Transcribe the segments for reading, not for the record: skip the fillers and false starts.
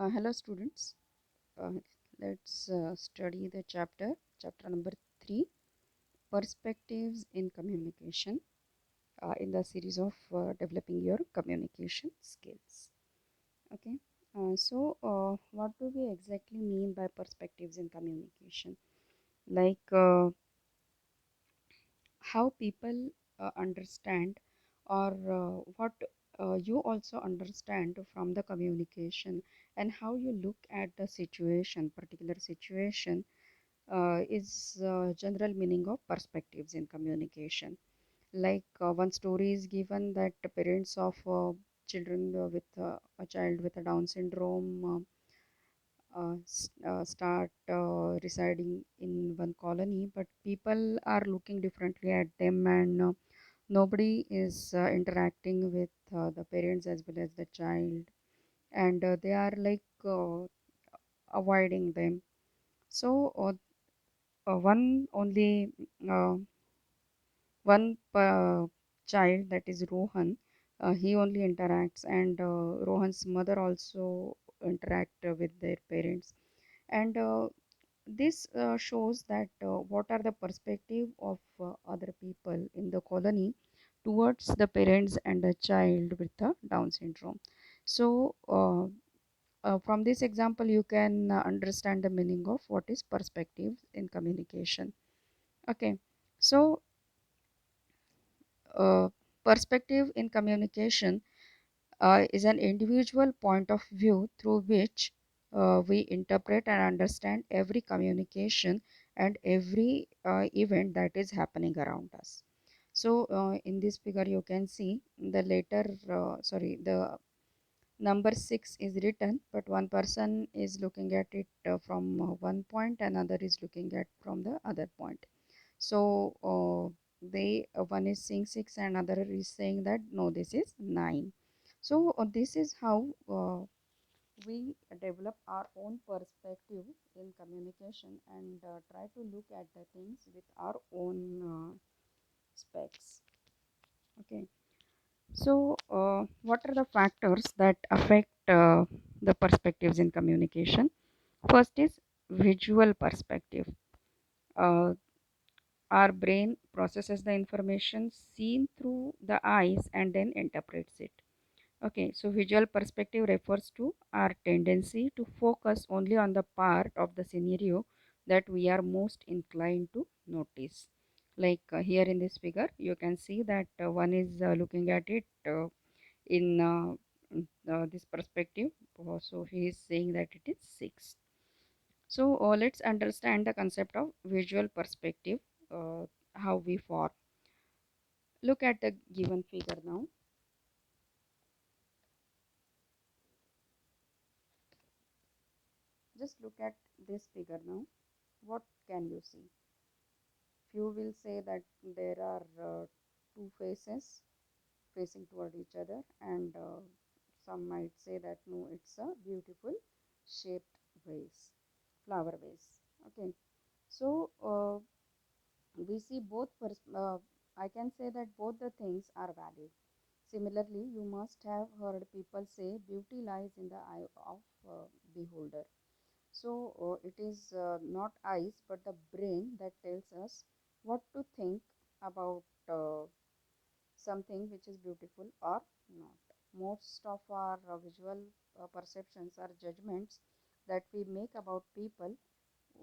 Hello students, uh, let's study the chapter number 3, perspectives in communication, in the series of developing your communication skills. Okay, what do we exactly mean by perspectives in communication? Like how people understand, or what you also understand from the communication, and how you look at the situation, particular situation, is general meaning of perspectives in communication. Like one story is given that the parents of children with a child with a Down syndrome start residing in one colony, but people are looking differently at them, and nobody is interacting with the parents as well as the child, and they are like avoiding them. So one only uh, one child, that is Rohan, he only interacts, and Rohan's mother also interact with their parents, and this shows that what are the perspective of other people in the colony towards the parents and the child with the Down syndrome. So from this example you can understand the meaning of what is perspective in communication. Okay, so uh, perspective in communication is an individual point of view through which we interpret and understand every communication and every event that is happening around us. So, in this figure, you can see the number 6 is written, but one person is looking at it from one point, another is looking at from the other point. So they one is saying 6 and other is saying that no, this is 9. So this is how we develop our own perspective in communication, and try to look at the things with our own specs. Okay, so what are the factors that affect the perspectives in communication? First is visual perspective. uh, our brain processes the information seen through the eyes and then interprets it. Okay, so visual perspective refers to our tendency to focus only on the part of the scenario that we are most inclined to notice. Like here in this figure, you can see that one is looking at it in this perspective. So he is saying that it is 6. So let's understand the concept of visual perspective, how we form. Look at the given figure now. Just look at this figure now. What can you see? Few will say that there are two faces facing toward each other, and some might say that no, it's a beautiful shaped vase, flower vase. Okay, so we see both. I can say that both the things are valid. Similarly, you must have heard people say beauty lies in the eye of beholder. So it is not eyes but the brain that tells us what to think about something which is beautiful or not. Most of our visual perceptions are judgments that we make about people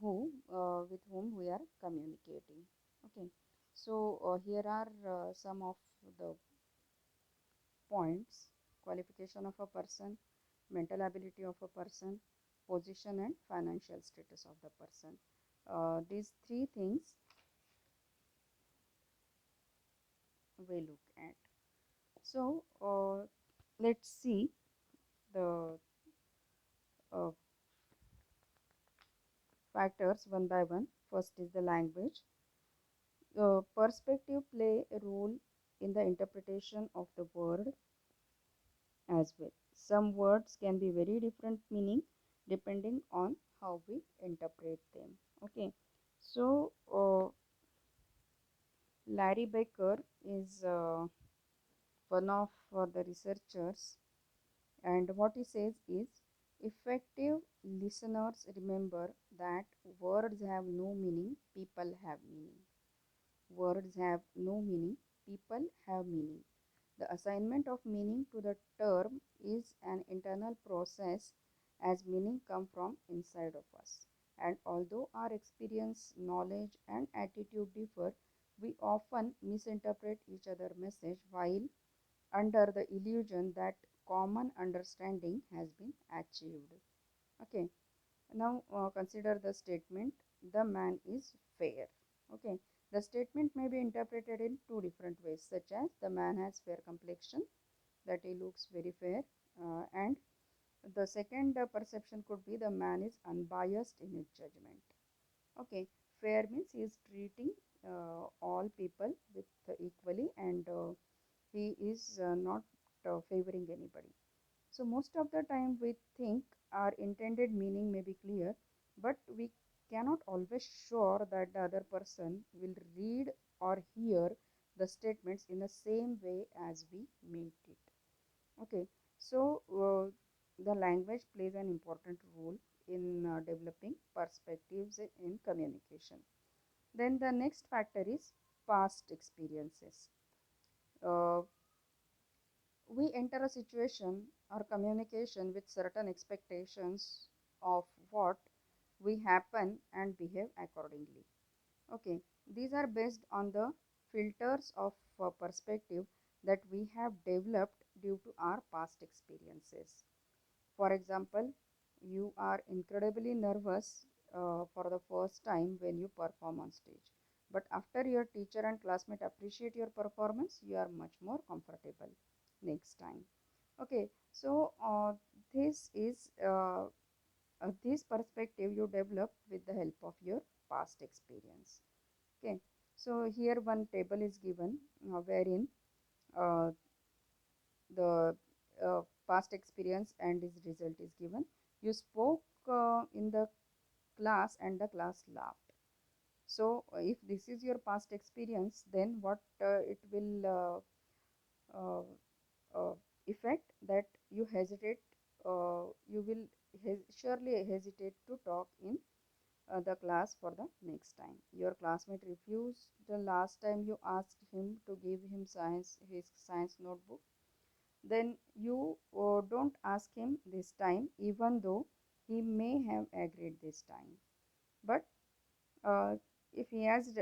who with whom we are communicating. Okay, so here are some of the points: qualification of a person, mental ability of a person, position and financial status of the person. These three things we look at. So let's see the uh, factors one by one. First is the language. Perspective play a role in the interpretation of the word as well. Some words can be very different meaning depending on how we interpret them. Okay, so Larry Baker is one of the researchers, and what he says is Effective listeners remember that words have no meaning, people have meaning. Words have no meaning, people have meaning. The assignment of meaning to the term is an internal process as meaning come from inside of us. And although our experience, knowledge and attitude differ, we often misinterpret each other's message while under the illusion that common understanding has been achieved. Okay, now consider the statement, the man is fair. Okay, the statement may be interpreted in two different ways, such as the man has fair complexion, that he looks very fair, and the second perception could be the man is unbiased in his judgment. Okay, fair means he is treating all people with equally, and he is not favoring anybody. So most of the time we think our intended meaning may be clear, but we cannot always sure that the other person will read or hear the statements in the same way as we meant it. Okay, so the language plays an important role in developing perspectives in communication. Then the next factor is past experiences. Uh, we enter a situation or communication with certain expectations of what we happen and behave accordingly. Okay, these are based on the filters of perspective that we have developed due to our past experiences. For example, you are incredibly nervous for the first time when you perform on stage. But after your teacher and classmate appreciate your performance, you are much more comfortable next time. Okay, so this is this perspective you develop with the help of your past experience. Okay, so here one table is given wherein uh, the past experience and its result is given. You spoke in the class and the class laughed. So if this is your past experience, then what it will uh, uh, effect that you hesitate, you will surely hesitate to talk in the class for the next time. Your classmate refused the last time you asked him to give him his science notebook, then you don't ask him this time, even though he may have agreed this time. But uh, if he has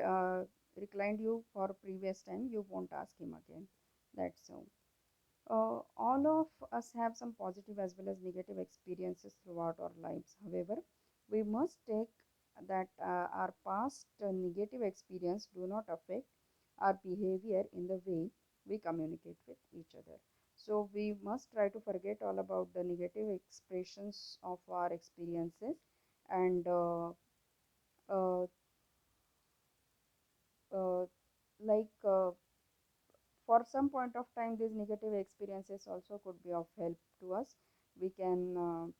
reclined you for previous time, you won't ask him again. That's so. All of us have some positive as well as negative experiences throughout our lives. However, we must take that our past negative experience do not affect our behavior in the way we communicate with each other. So we must try to forget all about the negative expressions of our experiences and uh, uh, like for some point of time these negative experiences also could be of help to us. We can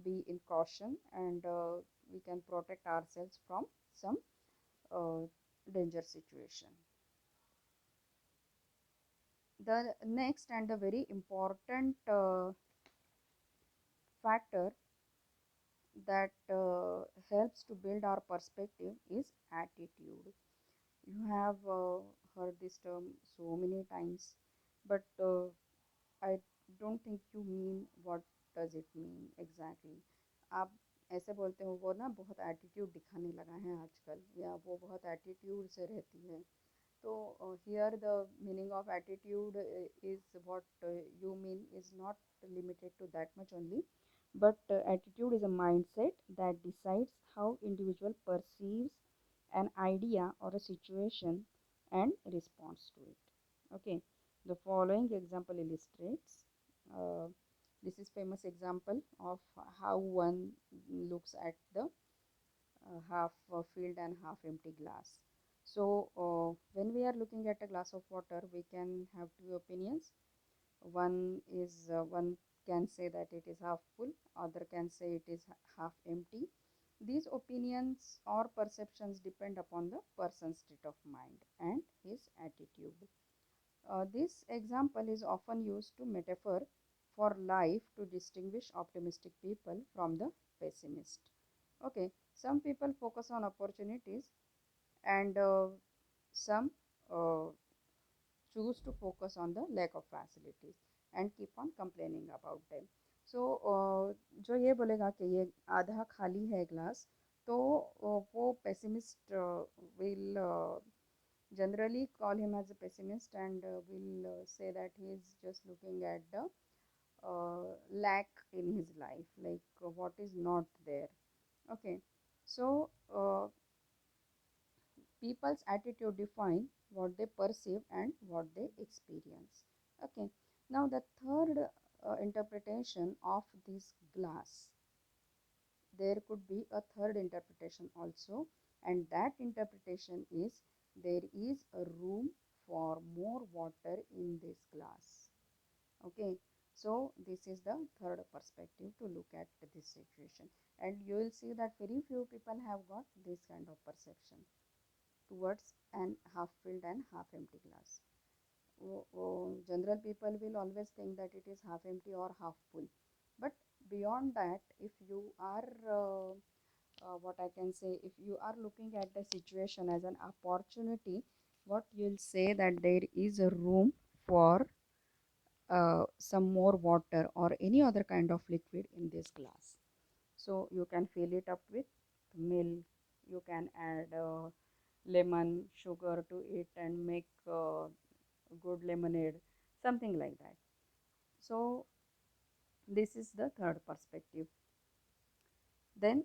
be in caution and we can protect ourselves from some uh, danger situation. The next and the very important factor that helps to build our perspective is attitude. You have heard this term so many times, but I don't think you mean what does it mean exactly. आप ऐसे बोलते हो वो ना बहुत attitude दिखाने लगा है आजकल, या वो बहुत एटीट्यूड से रहती है. So here the meaning of attitude is what you mean is not limited to that much only, but attitude is a mindset that decides how individual perceives an idea or a situation and responds to it. Okay, the following example illustrates. Uh, this is famous example of how one looks at the half filled and half empty glass. So when we are looking at a glass of water, we can have two opinions. One can say that it is half full, other can say it is half empty. These opinions or perceptions depend upon the person's state of mind and his attitude. This example is often used to metaphor for life to distinguish optimistic people from the pessimist. Okay, some people focus on opportunities, and some uh, choose to focus on the lack of facilities and keep on complaining about them. So जो ये बोलेगा कि ये आधा खाली है glass, तो वो pessimist will generally call him as a pessimist, and will say that he is just looking at the lack in his life, like what is not there. Okay, so people's attitude define what they perceive and what they experience. Okay, now the third interpretation of this glass, there could be a third interpretation also, and that interpretation is there is a room for more water in this glass. Okay, so this is the third perspective to look at this situation, and you will see that very few people have got this kind of perception towards an half filled and half empty glass. General people will always think that it is half empty or half full, but beyond that, if you are what I can say, if you are looking at the situation as an opportunity, what you'll say that there is a room for some more water or any other kind of liquid in this glass. So you can fill it up with milk, you can add lemon, sugar to it and make good lemonade, something like that. So this is the third perspective. Then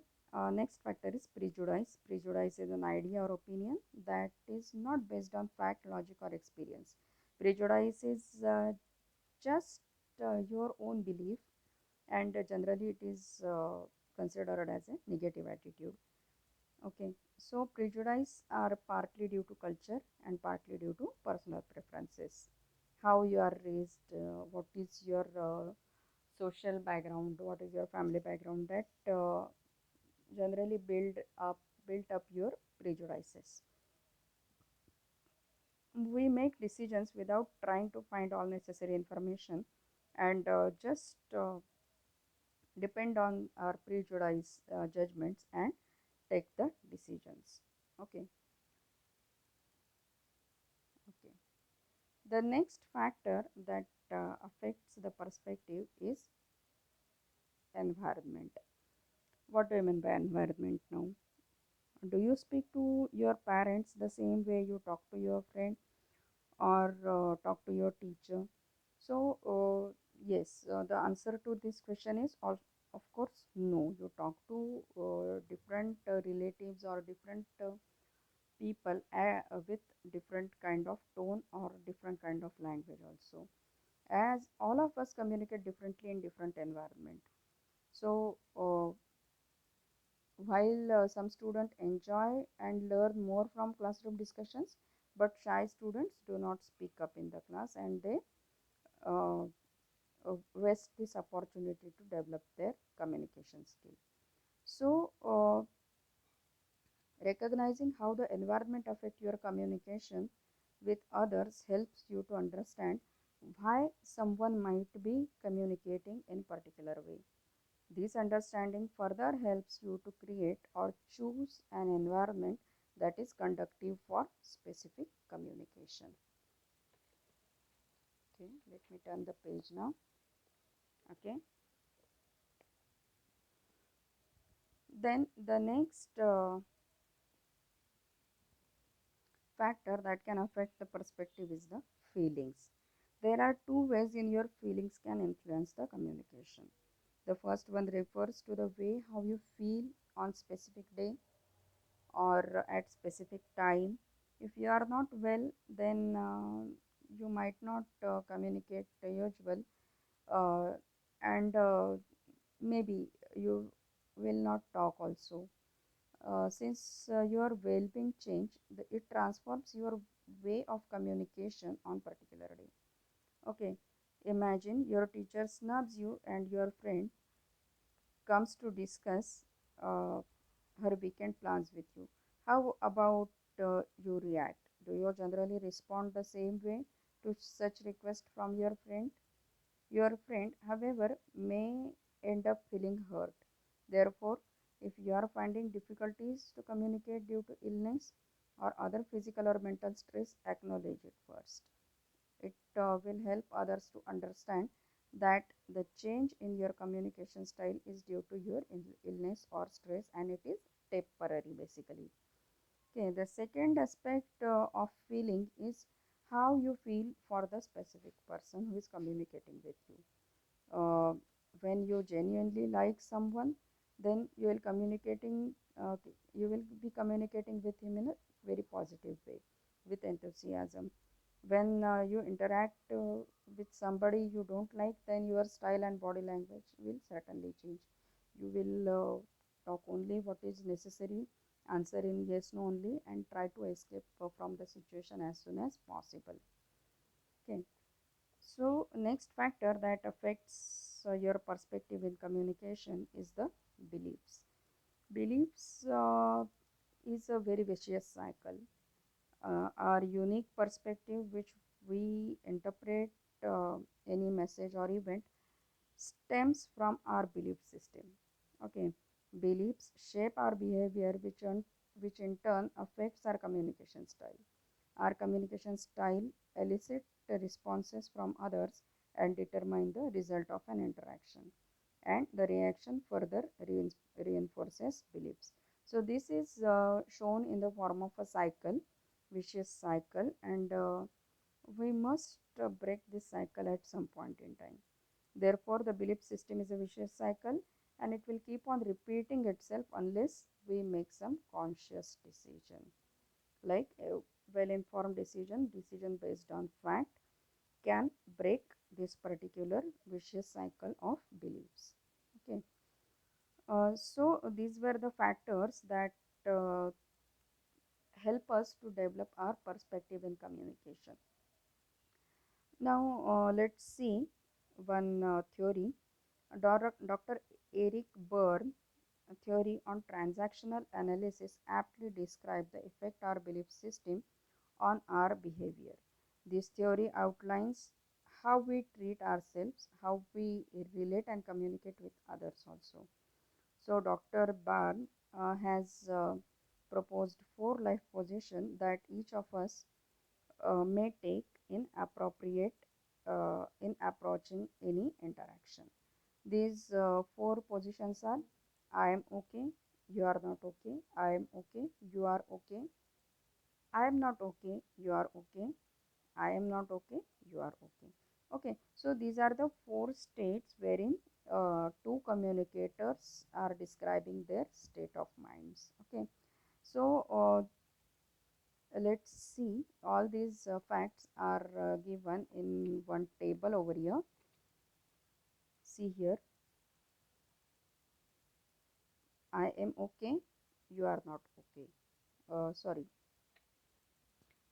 next factor is prejudice. Prejudice is an idea or opinion that is not based on fact, logic, or experience. Prejudice is just your own belief, and generally it is considered as a negative attitude. Okay, so prejudice are partly due to culture and partly due to personal preferences. How you are raised, what is your social background, what is your family background, that generally built up your prejudices. We make decisions without trying to find all necessary information, and just depend on our prejudice judgments and take the decisions. Okay, okay. The next factor that affects the perspective is environment. What do you mean by environment now? Do you speak to your parents the same way you talk to your friend or talk to your teacher? So, yes, the answer to this question is of course no. You talk to different relatives or different people with different kind of tone or different kind of language also, as all of us communicate differently in different environment. So while some students enjoy and learn more from classroom discussions, but shy students do not speak up in the class, and they uh, waste this opportunity to develop their communication skill. So recognizing how the environment affect your communication with others helps you to understand why someone might be communicating in particular way. This understanding further helps you to create or choose an environment that is conducive for specific communication. Okay, let me turn the page now. Okay, then the next factor that can affect the perspective is the feelings. There are two ways in your feelings can influence the communication. The first one refers to the way how you feel on specific day or at specific time. If you are not well, then you might not communicate the usual, uh, and maybe you will not talk also. Since your well-being change, it transforms your way of communication on particular day. Okay, imagine your teacher snubs you and your friend comes to discuss uh, her weekend plans with you. How about you react? Do you generally respond the same way to such request from your friend? Your friend, however, may end up feeling hurt. Therefore, if you are finding difficulties to communicate due to illness or other physical or mental stress, acknowledge it first. It will help others to understand that the change in your communication style is due to your illness or stress, and it is temporary basically. Okay, the second aspect of feeling is how you feel for the specific person who is communicating with you. uh, when you genuinely like someone, then you will be communicating with him in a very positive way, with enthusiasm. When you interact with somebody you don't like, then your style and body language will certainly change. You will talk only what is necessary, answer in yes no only, and try to escape from the situation as soon as possible. Okay, so next factor that affects your perspective in communication is the beliefs. Beliefs is a very vicious cycle. Our unique perspective, which we interpret any message or event, stems from our belief system. Okay, beliefs shape our behavior, which in turn affects our communication style. Our communication style elicit the responses from others and determine the result of an interaction. And the reaction further reinforces beliefs. So this is shown in the form of a cycle, vicious cycle, and we must break this cycle at some point in time. Therefore, the belief system is a vicious cycle, and it will keep on repeating itself unless we make some conscious decision. Like a well informed decision based on fact, can break this particular vicious cycle of beliefs. Okay, so these were the factors that uh, help us to develop our perspective in communication. Now, let's see one theory. Dr. Eric Berne theory on transactional analysis aptly describes the effect our belief system on our behavior. This theory outlines how we treat ourselves, how we relate and communicate with others also. So, Dr. Barn has proposed four life positions that each of us may take in approaching any interaction. These four positions are: I am okay, you are not okay, I am okay, you are okay, I am not okay, you are okay, I am not okay, you are okay. Okay, so these are the four states wherein two communicators are describing their state of minds. Okay, so let's see, all these facts are given in one table over here. See here, I am okay, you are not okay. Sorry,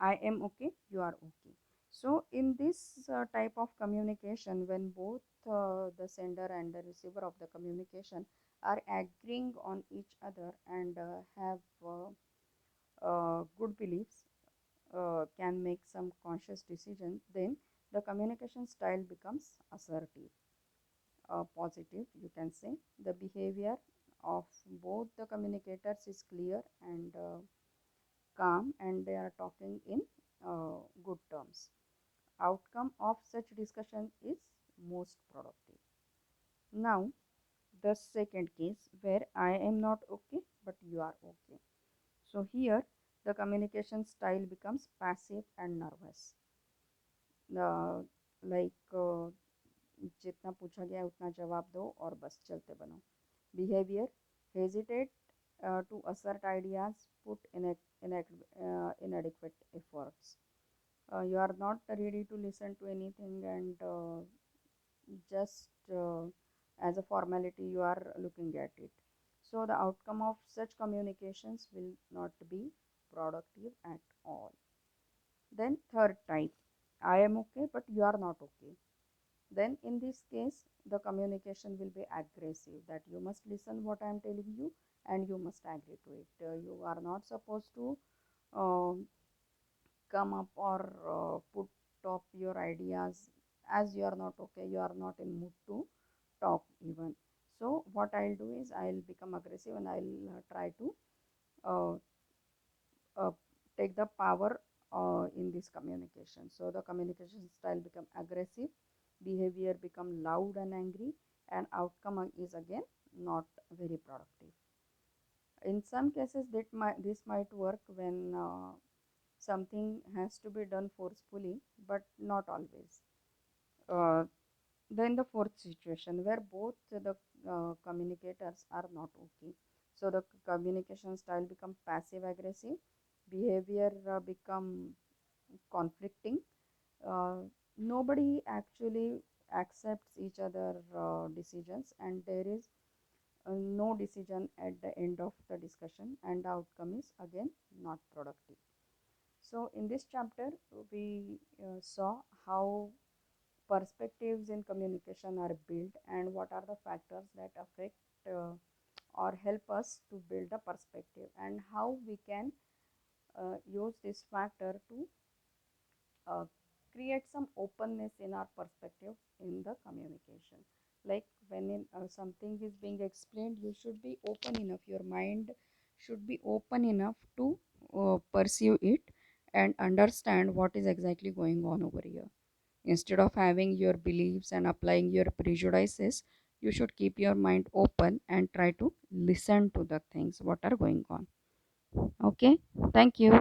I am okay, you are okay. So, in this type of communication, when both the sender and the receiver of the communication are agreeing on each other and have good beliefs, can make some conscious decision, then the communication style becomes assertive, positive, you can say. The behavior of both the communicators is clear and calm, and they are talking in good terms. Outcome of such discussion is most productive. Now, the second case where I am not okay but you are okay. So here the communication style becomes passive and nervous. Like जितना पूछा गया है उतना जवाब दो और बस चलते बनो. Behavior: hesitate to assert ideas, put inadequate efforts. You are not ready to listen to anything, and just as a formality you are looking at it. So the outcome of such communications will not be productive at all. Then third type, I am okay but you are not okay. Then in this case the communication will be aggressive, that you must listen what I am telling you and you must agree to it. You are not supposed to um, come up or put up your ideas as you are not okay, you are not in mood to talk even. So what I'll do is I'll become aggressive and I'll try to uh, uh, take the power in this communication. So the communication style become aggressive, behavior become loud and angry, and outcome is again not very productive. In some cases, this might work when something has to be done forcefully, but not always. Uh, then the fourth situation where both the communicators are not okay. So the communication style become passive aggressive, behavior become conflicting. Uh, Nobody actually accepts each other decisions, and there is no decision at the end of the discussion, and the outcome is again not productive. So in this chapter we saw how perspectives in communication are built and what are the factors that affect uh, or help us to build a perspective, and how we can use this factor to uh, create some openness in our perspective in the communication. Like when something is being explained, you should be open enough, your mind should be open enough to pursue it and understand what is exactly going on over here. Instead of having your beliefs and applying your prejudices, you should keep your mind open and try to listen to the things what are going on. Okay, thank you.